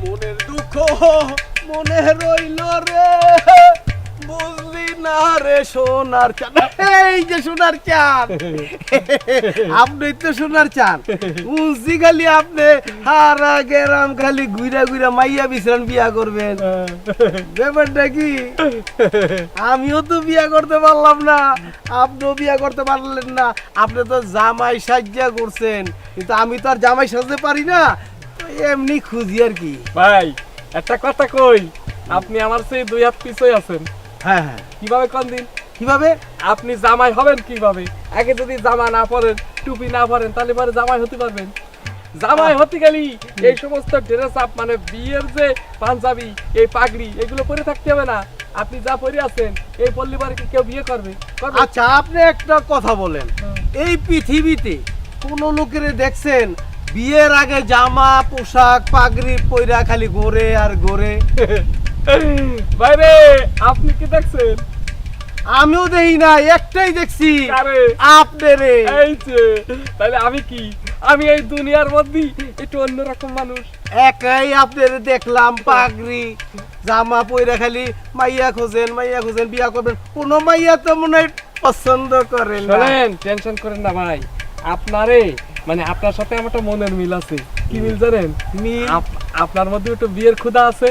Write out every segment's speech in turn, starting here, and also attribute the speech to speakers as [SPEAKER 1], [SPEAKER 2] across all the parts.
[SPEAKER 1] মনের দুঃখ মনে রইল রে, বুঝলি না রে সোনার চাঁদ। এই যে সোনার চাঁদ, আপনি তো সোনার চাঁদ বুঝছি, খালি আপনি হারা গেরাম খালি ঘুরা ঘুরা মাইয়া বিছরান বিয়া করবেন। ব্যাপারটা কি, আমিও তো বিয়া করতে পারলাম না, আপনিও বিয়া করতে পারলেন না। আপনি তো জামাই সাজ্জা করছেন, কিন্তু আমি তো আর জামাই সাজতে পারি না, তো এমনি খুঁজি আর কি।
[SPEAKER 2] ভাই একটা কথা কই, আপনি আমার সেই 2 হাত পিছই আছেন।
[SPEAKER 1] হ্যাঁ হ্যাঁ,
[SPEAKER 2] কিভাবে কোন দিন
[SPEAKER 1] কিভাবে?
[SPEAKER 2] আপনি জামাই হবেন কিভাবে? আগে যদি জামা না পরেন, টুপি না পরেন, তাহলে পরে জামাই হতে পারবেন? জামাই হতে গেলি এই সমস্ত ড্রেস আপ, মানে বিয়ের যে পাঞ্জাবি, এই পাগড়ি, এগুলো পরে থাকতে হবে না। আপনি যা পরে আছেন এই পল্লী বাড়ি কি কেউ বিয়ে করবে?
[SPEAKER 1] আচ্ছা, আপনি একটা কথা বলেন, এই পৃথিবীতে কোন লোকের দেখছেন বিয়ের আগে জামা পোশাক পাগড়ি পয়রা খালি ঘোরে আর ঘোরে?
[SPEAKER 2] বাইরে আপনি কি দেখছেন?
[SPEAKER 1] আমিও দেখি না, একটাই দেখছি,
[SPEAKER 2] কারে?
[SPEAKER 1] আপনারে।
[SPEAKER 2] এই যে, তাহলে আমি কি, আমি এই দুনিয়ার মধ্যে একটু অন্যরকম মানুষ।
[SPEAKER 1] একাই আপনারে দেখলাম পাগড়ি জামা পয়রা খালি মাইয়া খোঁজেন বিয়া করবেন। কোন মাইয়া তো মনে হয় পছন্দ করেন না।
[SPEAKER 2] শোনেন, টেনশন করেন না ভাই, আপনারে মানে আপনার সাথে আমার একটা মনের মিল আছে। কি মিল জানেন? আপনার মধ্যে একটু বিয়ের ক্ষুধা আছে,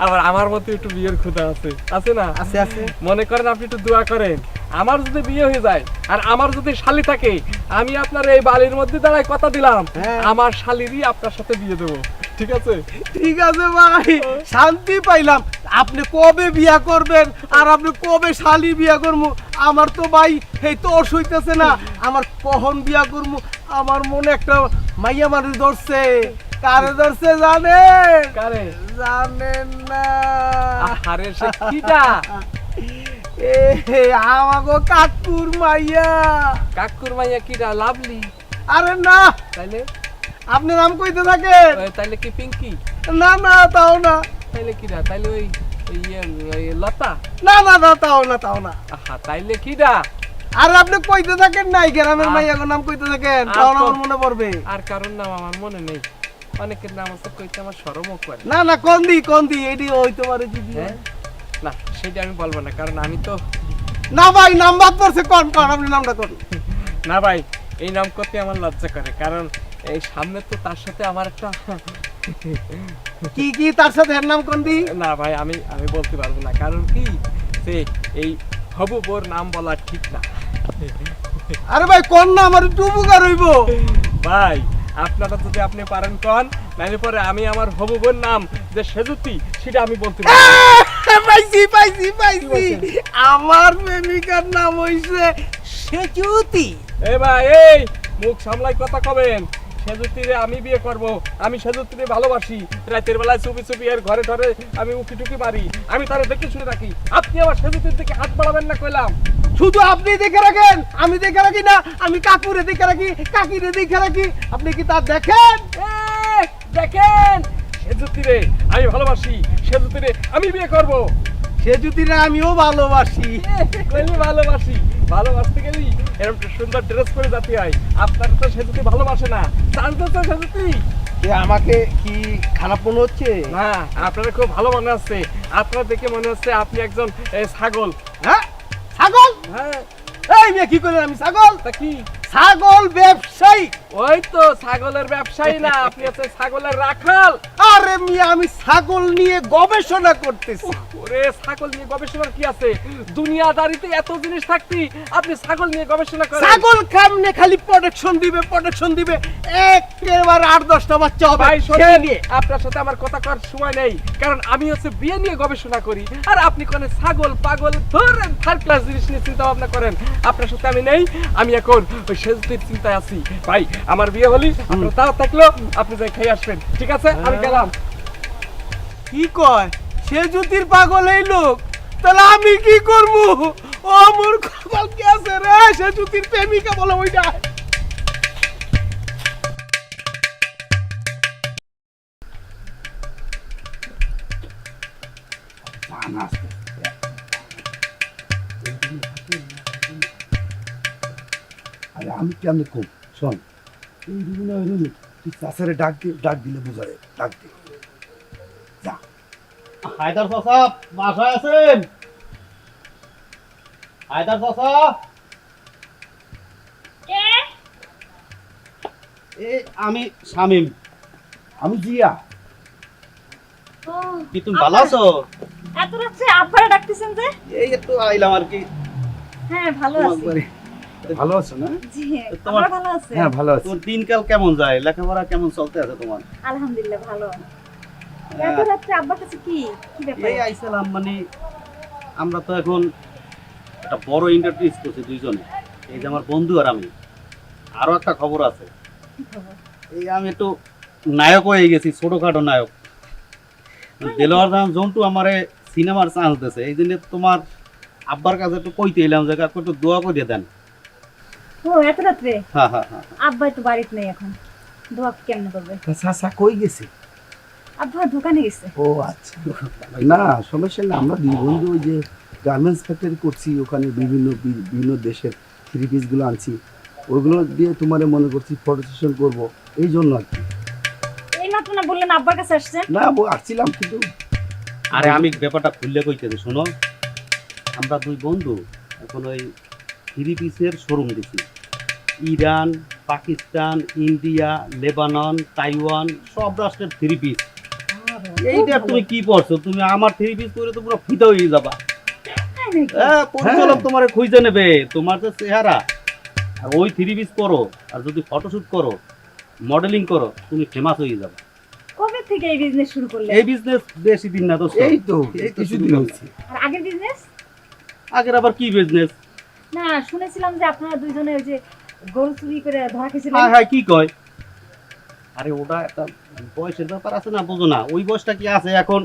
[SPEAKER 2] আবার আমার মধ্যে একটু বিয়ের ক্ষুধা আছে, আছে না?
[SPEAKER 1] আছে আছে।
[SPEAKER 2] মনে করেন আপনি একটু দোয়া করেন, আমার যদি বিয়ে হয়ে যায় আর আমার যদি শালি থাকে, আমি আপনার এই বাড়ির মধ্যে দাঁড়ায় কথা দিলাম, আমার শালিরই আপনার সাথে বিয়ে দেবো। ঠিক আছে?
[SPEAKER 1] ঠিক আছে ভাই, শান্তি পাইলাম। আপনি কবে বিয়া করবেন আর আপনি কবে শালি বিয়া করবো? আমার তো ভাই এই তো হইতেছে না, আমার কখন বিয়া করবো? আমার মনে একটা মাইয়া মানুষ ধরছে। কারে ধরছে জানেন?
[SPEAKER 2] কারে?
[SPEAKER 1] জানেন না?
[SPEAKER 2] আরে সে কিটা?
[SPEAKER 1] আমাগো কাকুর মাইয়া।
[SPEAKER 2] কাকুর মাইয়া কিটা? লাভলি?
[SPEAKER 1] আরে না,
[SPEAKER 2] তাইলে
[SPEAKER 1] আপনি নাম কইতে থাকেন।
[SPEAKER 2] তাইলে কি পিঙ্কি?
[SPEAKER 1] না না, তাও না।
[SPEAKER 2] তাইলে কিটা? তাইলে ওই লতা?
[SPEAKER 1] না না না, তাও না তাও না।
[SPEAKER 2] আহা, তাইলে কিটা?
[SPEAKER 1] আর আপনি কইতে থাকেন নাই, গ্রামের মাইয়াগো নাম কইতে থাকেন, তাও আমার মনে পড়বে।
[SPEAKER 2] আর কারণ নাম আমার মনে নেই, অনেকের নাম আছে, কইতে আমার শরমও করে।
[SPEAKER 1] না না, কোন দি এডি হইতে পারে যদি।
[SPEAKER 2] না, সেটা আমি বলবো না, কারণ আমি তো।
[SPEAKER 1] না ভাই, নাম বাদ পড়ছে, কোন আপনি নামটা কোন?
[SPEAKER 2] না ভাই, এই নাম করতে আমার লজ্জা করে, কারণ এই সামনে তো তার সাথে আমার একটা।
[SPEAKER 1] কি কি তার সাথে এর নাম কোন দি?
[SPEAKER 2] না ভাই, আমি বলতে পারবো না, কারণ কি সে এই হবু বোর নাম বলা ঠিক না।
[SPEAKER 1] আরে ভাই কোন না, আমার একটু উপকার হইব।
[SPEAKER 2] ভাই আপনারা যদি আপনি পারেন কোন, নাইলে পরে আমি আমার হবু বোর নাম যে সেজুতি, সেটা আমি বলতে পারবো।
[SPEAKER 1] পাইছি, আমার প্রেমিকার নাম হইছে সেজুতি।
[SPEAKER 2] এ ভাই, এই মুখ সামলাই কথা কবেন। সেজুতিরে আমি বিয়ে করব, আমি সেজুতিরে ভালোবাসি। রাতের বেলায় চুপি চুপি এর ঘরে ঘরে আমি উকি টুকি মারি, আমি তারা দেখে শুনে রাখি। আপনি আমার সেজুতির দিকে হাত বাড়াবেন না কইলাম।
[SPEAKER 1] শুধু আপনি দেখে রাখেন, আমি দেখে রাখি না। আমি কাকুরে দেখে রাখি, কাকিরে দেখে রাখি, আপনি কি তা দেখেন?
[SPEAKER 2] দেখেন, সেজুতিরে আমি ভালোবাসি, সেজুতিরে আমি বিয়ে করব।
[SPEAKER 1] সেজুতিরে আমিও ভালোবাসি।
[SPEAKER 2] কইলি ভালোবাসি, ভালোবাসতে গেলি এরকম সুন্দর ড্রেস পরে যেতে হয়। আপনার তো সেজুতি ভালোবাসে না, জানতো তো সেজুতি।
[SPEAKER 1] আমাকে কি খারাপ মনে হচ্ছে?
[SPEAKER 2] না, আপনার খুব ভালো মনে হচ্ছে। আপনার দেখে মনে হচ্ছে আপনি একজন ছাগল।
[SPEAKER 1] হ্যাঁ, ছাগল?
[SPEAKER 2] হ্যাঁ।
[SPEAKER 1] এই মেয়ে কি করলেন? আমি ছাগল?
[SPEAKER 2] তা কি?
[SPEAKER 1] ছাগল ব্যবসায়ী।
[SPEAKER 2] ওই তো ছাগলের ব্যবসায়ী না, আপনি হচ্ছে ছাগলের রাখাল।
[SPEAKER 1] আরে মিয়া, আমি ছাগল নিয়ে গবেষণা করতেছি।
[SPEAKER 2] ওরে, ছাগল নিয়ে গবেষণার কি আছে? দুনিয়াদারিতে এত জিনিস থাকতে আপনি ছাগল নিয়ে গবেষণা করেন?
[SPEAKER 1] ছাগল কামনে খালি প্রোটেকশন দিবে, একেবারে 8-10টা বাচ্চা হবে।
[SPEAKER 2] ভাই
[SPEAKER 1] সেই
[SPEAKER 2] শোনেন,
[SPEAKER 1] নিয়ে
[SPEAKER 2] আপনার সাথে আমার কথা করার সময় নেই, কারণ আমি হচ্ছে বিয়ে নিয়ে গবেষণা করি, আর আপনি কোন ছাগল পাগল ধরেন থার্ড ক্লাস জিনিস নিয়ে চিন্তা ভাবনা করেন। আপনার সাথে আমি নেই, আমি এখন ওই সেজুতির চিন্তায় আছি। ভাই আমার বিয়ে হলি আপনার তাও থাকলো, আপনি যাই খেয়ে আসবেন। ঠিক আছে, আমি গেলাম।
[SPEAKER 1] কি কয়? সেজুতির পাগল এই লোক, তাহলে আমি কি করবো? ও মোর কপাল কি আছে রে? সেজুতির প্রেমিকা বলে ওইটা।
[SPEAKER 3] আরে আমি কেমন কম শোন, এই রুমে তুই চাষারে ডাক দিলে বোঝায়, ডাক দে। যা।
[SPEAKER 4] হায়দার চাচা বাসায় আছেন? হায়দার চাচা
[SPEAKER 5] কে?
[SPEAKER 4] এই আমি শামিম।
[SPEAKER 3] আমি জিয়া।
[SPEAKER 5] ও,
[SPEAKER 4] কি তুমি ভালো আছো?
[SPEAKER 5] এত রাত্রে আব্বারা ডাকতেছেন যে?
[SPEAKER 4] এই একটু আইলাম আর কি।
[SPEAKER 5] হ্যাঁ, ভালো
[SPEAKER 4] তোমার
[SPEAKER 5] আছি।
[SPEAKER 4] বাড়ি।
[SPEAKER 3] ভালো আছো না?
[SPEAKER 5] জি,
[SPEAKER 4] তোমার-
[SPEAKER 5] আপনারা ভালো আছেন?
[SPEAKER 3] হ্যাঁ ভালো আছি।
[SPEAKER 4] তোমার দিনকাল কেমন যায়? লেখাপড়া কেমন চলতে আছে তোমার?
[SPEAKER 5] আলহামদুলিল্লাহ ভালো। এত রাত্রে আব্বার কাছে কি কি ব্যাপার?
[SPEAKER 4] এই আইছিলাম মানে আমরা তো এখন একটা বড় ইন্টারভিউ করছি দুইজনে। এই যে আমার বন্ধু আর আমি। আরো একটা খবর আছে।
[SPEAKER 5] কি খবর?
[SPEAKER 4] এই আমি একটু নায়ক হয়ে গেছি, ছোটখাটো নায়ক। দেলোয়ার জাহান জন্টু আমারে সিনেমার চান্স দিয়েছে। এই জন্য তোমার আব্বার কাছে একটু কইতে এলাম যে কাকু একটু দোয়া করে দেন।
[SPEAKER 5] ও, এত রাত্রে
[SPEAKER 4] হ্যাঁ হ্যাঁ হ্যাঁ।
[SPEAKER 5] আব্বা তো বাড়িতে নেই এখন। দোয়া কেমনে করবে?
[SPEAKER 3] তা চাচা কই গেছে?
[SPEAKER 5] আব্বা দোকানে গেছে।
[SPEAKER 3] ও আচ্ছা। না সমস্যা না, আমরা দুই বন্ধু ওই যে গার্মেন্টস ফ্যাক্টরি করছি, ওখানে বিভিন্ন দেশের থ্রি পিসগুলো আনছি, ওইগুলো দিয়ে তোমার মনে করছি ফটো সেশন করবো, এই জন্য আর কি।
[SPEAKER 5] এই মাত্র না বললেন আব্বার কাছে আসছেন?
[SPEAKER 3] না আসছিলাম কিন্তু
[SPEAKER 4] আরে আমি ব্যাপারটা খুললে কইতেছি শোনো, আমরা দুই বন্ধু এখন ওই থ্রি পিসের শোরুম দিছি। Iran, Pakistan, India, Lebanon, Taiwan সব রাষ্ট্রের থ্রি পিস। এইটা তুমি কি পড়ছো? তুমি আমার থ্রি পিস পরে তো পুরো ফিদা হয়ে যাবা। পরিচালক তোমারে খুঁজে নেবে, তোমার যে চেহারা আর ওই থ্রি পিস করো, আর যদি ফটোশুট করো, মডেলিং করো, তুমি ফেমাস হয়ে যাবে।
[SPEAKER 5] কবে থেকে এই বিজনেস শুরু করলেন?
[SPEAKER 4] এই বিজনেস বেশি দিন না দোস্ত।
[SPEAKER 3] এই তো
[SPEAKER 4] এই তো
[SPEAKER 3] কিছুদিন
[SPEAKER 4] শুরু
[SPEAKER 3] হচ্ছে।
[SPEAKER 5] আর আগের বিজনেস?
[SPEAKER 4] আগের আবার কি বিজনেস?
[SPEAKER 5] না, শুনেছিলাম যে আপনারা দুইজনে ওই যে গরু চুরি করে ধরা খেয়েছিলেন।
[SPEAKER 4] হ্যাঁ হ্যাঁ, কি কয়? আরে ওটা একটা বয়সের ব্যাপার আছে না, বুঝো না? ওই বয়সটা কি আছে এখন?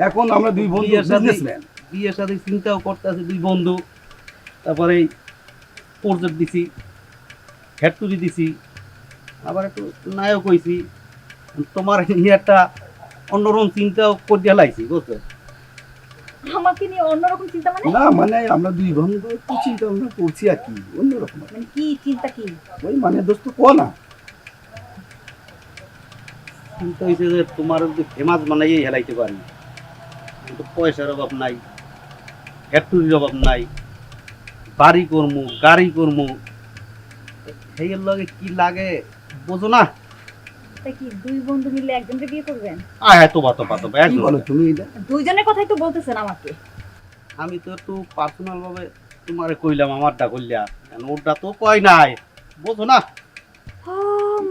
[SPEAKER 3] এখন আমরা দুই বন্ধু
[SPEAKER 4] বিয়ের সাথে-
[SPEAKER 3] বিজনেসম্যান।
[SPEAKER 4] বিয়ের সাথে চিন্তাও করতে আছে দুই বন্ধু। তারপরে প্রজেক্ট দিছি, ফ্যাক্টরি দিছি, আবার একটু নায়ক হইছি। তোমার নিয়ে একটা অন্যরকম চিন্তাও করে লাইছি, বুঝছো?
[SPEAKER 5] আমাকে নিয়ে অন্যরকম চিন্তা মানে?
[SPEAKER 3] না মানে আমরা দুই বন্ধু একটু চিন্তা ভাবনা করছি আর কি, অন্যরকম আর কি।
[SPEAKER 5] মানে কি চিন্তা কি?
[SPEAKER 3] ওই মানে দোস্ত কো না,
[SPEAKER 4] চিন্তা হয়েছে যে তোমার যদি ফেমাস বানাইয়ে হেলাইতে পারি, কিন্তু পয়সার অভাব নাই, ফ্যাক্টরির অভাব নাই, বাড়ি করমু, গাড়ি করমু, সেই লগে কি লাগে বোঝো না?
[SPEAKER 5] তাই কি দুই বন্ধু মিলে একজনকে বিয়ে করবেন?
[SPEAKER 4] আয় তোবা তোবা তোবা
[SPEAKER 3] কি
[SPEAKER 4] একদম।
[SPEAKER 3] বলো তুমি এটা?
[SPEAKER 5] দুইজনের কথাই তো বলতেছেন আমাকে।
[SPEAKER 4] আমি তো একটু পার্সোনাল ভাবে তোমারে কইলাম আমারটা কইলা, ওরটা তো কয় নাই, বোঝো না?
[SPEAKER 5] ও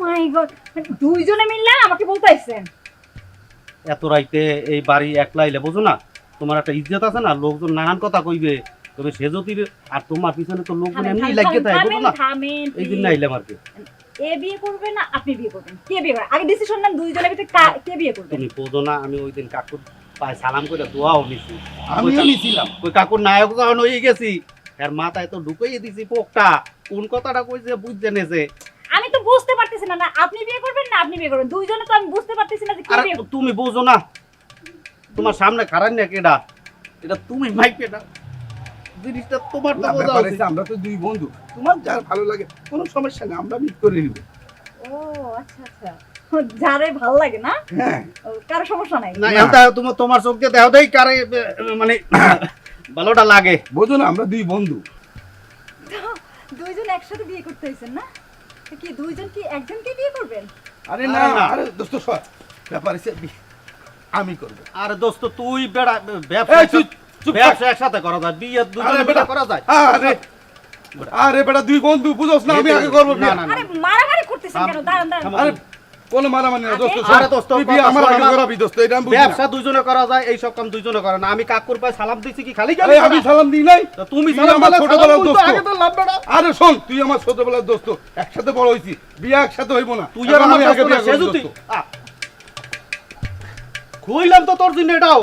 [SPEAKER 5] মাই গড, দুইজনে মিলে আমাকে বলতে আইছেন?
[SPEAKER 4] এত রাইতে এই বাড়ি একলা আইলে বোঝো না? তোমার একটা ইজ্জত আছে না, লোকজন নানান কথা কইবে, তবে সে যদি আর তোমার পিছনে তো লোকজন
[SPEAKER 5] থামেন,
[SPEAKER 4] এমনি
[SPEAKER 5] থামেন,
[SPEAKER 4] লাগিয়ে থাকে,
[SPEAKER 5] থামেন,
[SPEAKER 4] বোঝো না?
[SPEAKER 5] থামেন,
[SPEAKER 4] এই জন্য
[SPEAKER 5] please।
[SPEAKER 4] আইলাম আর কি।
[SPEAKER 5] এ বিয়ে করবে না আপনি বিয়ে করবেন? কে বিয়ে করবে? আগে ডিসিশন নেন দুইজনের ভিতরে কে বিয়ে করবে?
[SPEAKER 4] তুমি বোঝো না, আমি ওই দিন কাকুর পায়ে সালাম করে দোয়াও নিছি।
[SPEAKER 3] আমিও নিছিলাম।
[SPEAKER 4] ওই কাকুর নায়ক যখন হয়ে গেছি, এর মাথায় তো ঢুকিয়ে দিছি পোকটা, কোন কথাটা কইছে বুঝতে নেছে।
[SPEAKER 5] আমি তো বুঝতে পারতেছি না, না আপনি বিয়ে করবেন না আপনি বিয়ে করবেন, দুইজনে তো আমি বুঝতে পারতেছি না যে কে
[SPEAKER 4] আর
[SPEAKER 5] বিয়ে করবে।
[SPEAKER 4] তুমি বোঝো না, তোমার সামনে খারাপ না কেডা, এটা তুমি মাইকে না, জিনিসটা তোমার তো
[SPEAKER 3] না,
[SPEAKER 4] বোঝা
[SPEAKER 3] ব্যাপার
[SPEAKER 4] উচিত।
[SPEAKER 3] হচ্ছে আমরা তো দুই বন্ধু, তোমার যার ভালো লাগে কোনো সমস্যা নেই, আমরা মিট করে নিব।
[SPEAKER 5] ও আচ্ছা আচ্ছা, যারে ভালো লাগে না,
[SPEAKER 3] হ্যাঁ
[SPEAKER 5] ও, কারো সমস্যা নাই।
[SPEAKER 4] না এটা তোমার তোমার চোখ দিয়ে দেও দেই কারে মানে ভালোটা লাগে।
[SPEAKER 3] বোঝো না আমরা দুই বন্ধু।
[SPEAKER 5] দুইজন একসাথে বিয়ে করতে হইছেন না? তো কি দুইজন কি একজনকে বিয়ে করবেন?
[SPEAKER 3] আরে
[SPEAKER 4] আরে
[SPEAKER 3] না
[SPEAKER 4] না।
[SPEAKER 3] আরে দোস্ত সর, ব্যাপার হচ্ছে আমি করবো।
[SPEAKER 4] আর দোস্ত তুই বেড়া
[SPEAKER 3] এই,
[SPEAKER 4] ব্যবসা
[SPEAKER 3] চুপ থাক।
[SPEAKER 4] ব্যবসা একসাথে করা যায়, বিয়ে
[SPEAKER 3] আরে
[SPEAKER 4] দুজনে
[SPEAKER 3] বেটা,
[SPEAKER 4] মিলে করা যায়।
[SPEAKER 3] আরে আরে বেটা দুই বন্ধু, বুঝোস না আমি আগে করবো
[SPEAKER 4] না
[SPEAKER 3] বিয়ে।
[SPEAKER 4] না না
[SPEAKER 5] আরে মারামারি করতেছেন কেন? দাঁড়ান দাঁড়ান।
[SPEAKER 4] থাম।
[SPEAKER 3] আরে কোনো মারামারি না দোস্ত,
[SPEAKER 5] আরে
[SPEAKER 3] শোন,
[SPEAKER 4] দোস্ত,
[SPEAKER 3] তুই বিয়ে
[SPEAKER 4] কথা
[SPEAKER 3] আমার
[SPEAKER 4] শোনো
[SPEAKER 3] আগে
[SPEAKER 4] না।
[SPEAKER 3] করাবি দোস্ত, এটা আমি বুঝি না।
[SPEAKER 4] ব্যবসা দুজনে করা যায়, এই সব কাম দুজনে করে না। আমি কাকুর পায়ে সালাম দিছি কি খালি
[SPEAKER 3] আরে আমি সালাম দিই নাই।
[SPEAKER 4] তো তুমি
[SPEAKER 3] তুই
[SPEAKER 4] সালাম
[SPEAKER 3] আমার
[SPEAKER 4] দিলে
[SPEAKER 3] ছোটবেলার
[SPEAKER 4] সালাম বলতে
[SPEAKER 3] দোস্ত।
[SPEAKER 4] আগে তো লাভ বেটা।
[SPEAKER 3] আরে শোন, তুই আমার ছোটবেলার দোস্ত, একসাথে বড় হইছি, বিয়ে একসাথে হইব না।
[SPEAKER 4] তুই আর
[SPEAKER 3] এখন
[SPEAKER 4] আমার
[SPEAKER 3] আমি আগে
[SPEAKER 4] দোস্ত
[SPEAKER 3] বিয়ে
[SPEAKER 4] না, সে
[SPEAKER 3] করবো
[SPEAKER 4] যদি
[SPEAKER 3] দোস্ত।
[SPEAKER 4] খুইলাম তো তোর জন্য এটাও।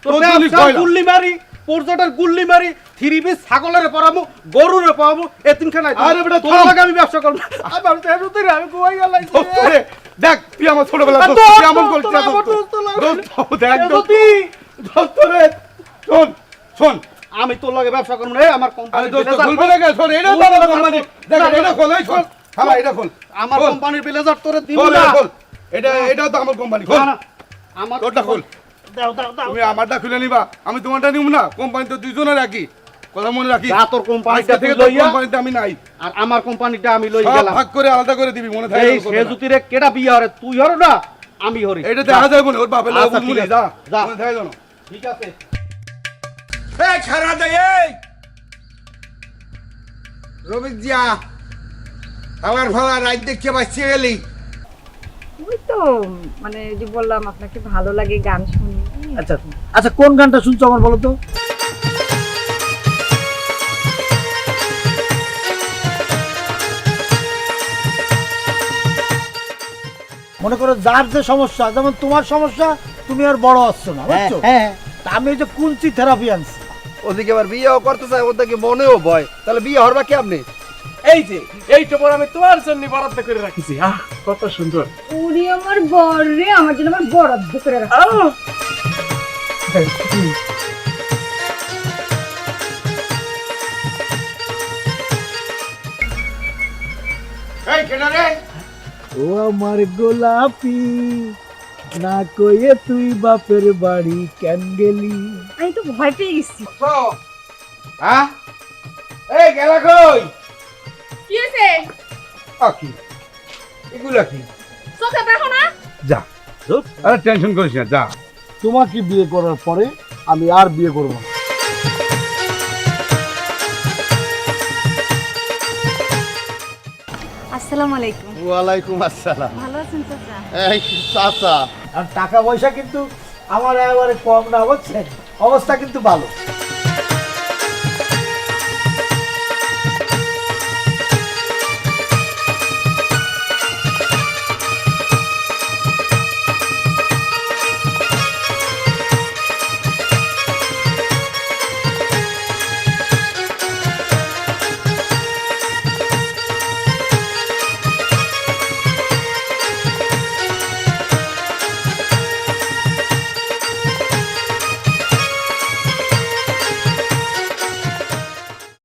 [SPEAKER 4] তোর
[SPEAKER 3] তোর জন্যই
[SPEAKER 4] ব্যবসা
[SPEAKER 3] খুইলাম।
[SPEAKER 4] গুল্লি মারি, পর্যটন গুল্লি মারি, থ্রি পিস ছাগলের পরামু, গরুরে পরামু, এতিমখানায় দিবো।
[SPEAKER 3] আরে বেটা,
[SPEAKER 4] তোর
[SPEAKER 3] থাম।
[SPEAKER 4] লগে আমি ব্যবসা করব। আমি ব্যবসা এর ভিতরে আমি ঘুমাই গেলাম।
[SPEAKER 3] দোস্ত রে, দেখ তুই আমার ছোটবেলার
[SPEAKER 4] আর
[SPEAKER 3] দোস্ত,
[SPEAKER 4] দোস্ত,
[SPEAKER 3] তুই এমন
[SPEAKER 4] দোস্ত
[SPEAKER 3] করছিস
[SPEAKER 4] না,
[SPEAKER 3] দোস্ত।
[SPEAKER 4] আমার দোস্ত লাগে।
[SPEAKER 3] দোস্ত, দেখ
[SPEAKER 4] এ
[SPEAKER 3] দোস্ত,
[SPEAKER 4] যদি
[SPEAKER 3] দোস্ত রে, শোন শোন।
[SPEAKER 4] আমি তোর লগে ব্যবসা করব না, আমার
[SPEAKER 3] আরে
[SPEAKER 4] কোম্পানি
[SPEAKER 3] দোস্ত খুলবে না কেন? শোন, এটা তো আমার কোম্পানি। দেখ এটা খোল, এই খোল, থামা, এটা খোল।
[SPEAKER 4] আমার
[SPEAKER 3] খোল,
[SPEAKER 4] কোম্পানির ব্লেজার তোরে দিব
[SPEAKER 3] খোল,
[SPEAKER 4] না।
[SPEAKER 3] এটা খোল। এটাও তো আমার কোম্পানি, খোল।
[SPEAKER 4] না, না, আমার
[SPEAKER 3] তোরটা খোল।
[SPEAKER 4] দাও দাও দাও
[SPEAKER 1] তুমি আমারটা খুলে নিবা, আমি তোমারটা নিব না। কোম্পানিতে দুইজনে রাখি, কথা মনে রাখি।
[SPEAKER 4] যা তোর কোম্পানিটা
[SPEAKER 1] আজকে থেকে
[SPEAKER 4] তুই
[SPEAKER 1] তোর
[SPEAKER 4] লইয়া,
[SPEAKER 1] কোম্পানিতে আমি নাই।
[SPEAKER 4] আর আমার কোম্পানিটা আমি লই
[SPEAKER 1] সব
[SPEAKER 4] গেলাম।
[SPEAKER 1] ভাগ করে আলাদা করে দিবি, মনে থাকে।
[SPEAKER 4] এই সেজুতিরে কেডা বিয়া হরে, তুই হরো না আমি হরি।
[SPEAKER 1] এটা দেখা যায় মনে, ওর বাপের লাগে
[SPEAKER 4] আচ্ছা,
[SPEAKER 1] বুঝবুনি।
[SPEAKER 4] ঠিক
[SPEAKER 1] যা
[SPEAKER 4] আছে, যা।
[SPEAKER 1] মনে থাকে জানো।
[SPEAKER 4] ঠিক আছে।
[SPEAKER 1] এই খারা দে, এই রবি জিয়া, আমার ভালো রাত দেখতে পাচ্ছি গেলি।
[SPEAKER 5] ওই তো মানে যে বললাম আপনাকে ভালো লাগে গান শুনি।
[SPEAKER 6] আচ্ছা আচ্ছা, কোন গানটা শুনছো আমার বলো তো? মনে করো যার যে সমস্যা, যেমন তোমার সমস্যা, তুমি আর বড় আসছো না, বুঝছো?
[SPEAKER 3] হ্যাঁ
[SPEAKER 6] তা আমি ওই যে কুঞ্চি থেরাপি আনছি।
[SPEAKER 1] ওদিকে আবার বিয়েও করতে চায়, ওদিকে মনেও ভয়, তাহলে বিয়ে হরবা কি আপনি?
[SPEAKER 2] এই যে এইটা পর আমি তোমার জন্য বরাদ্দ করে রাখিছি। কত সুন্দর।
[SPEAKER 5] উনি আমার বর রে, আমার জন্য আমার বরাদ্দ করে রাখা।
[SPEAKER 2] আহ!
[SPEAKER 1] এই কেনা রে,
[SPEAKER 6] ও আমার গোলাপি, না কইয়ে তুই বাপের বাড়ি কেন গেলি?
[SPEAKER 5] আমি তো ভয় পেয়ে গেছি।
[SPEAKER 1] হ্যাঁ এই গেলা কই?
[SPEAKER 5] কি হয়েছে?
[SPEAKER 1] কি এগুলা কি?
[SPEAKER 5] চোখে দেখো না?
[SPEAKER 1] যা, আরে টেনশন করিস না, যা।
[SPEAKER 6] তোমাকে বিয়ে করার পরে আমি আর বিয়ে করব না।
[SPEAKER 5] আসসালামু আলাইকুম।
[SPEAKER 3] ওয়ালাইকুম আসসালাম।
[SPEAKER 5] ভালো আছেন চাচা?
[SPEAKER 3] এই চাচা,
[SPEAKER 6] আর টাকা পয়সা কিন্তু আমার একেবারে কম না, বুঝছেন? অবস্থা কিন্তু ভালো।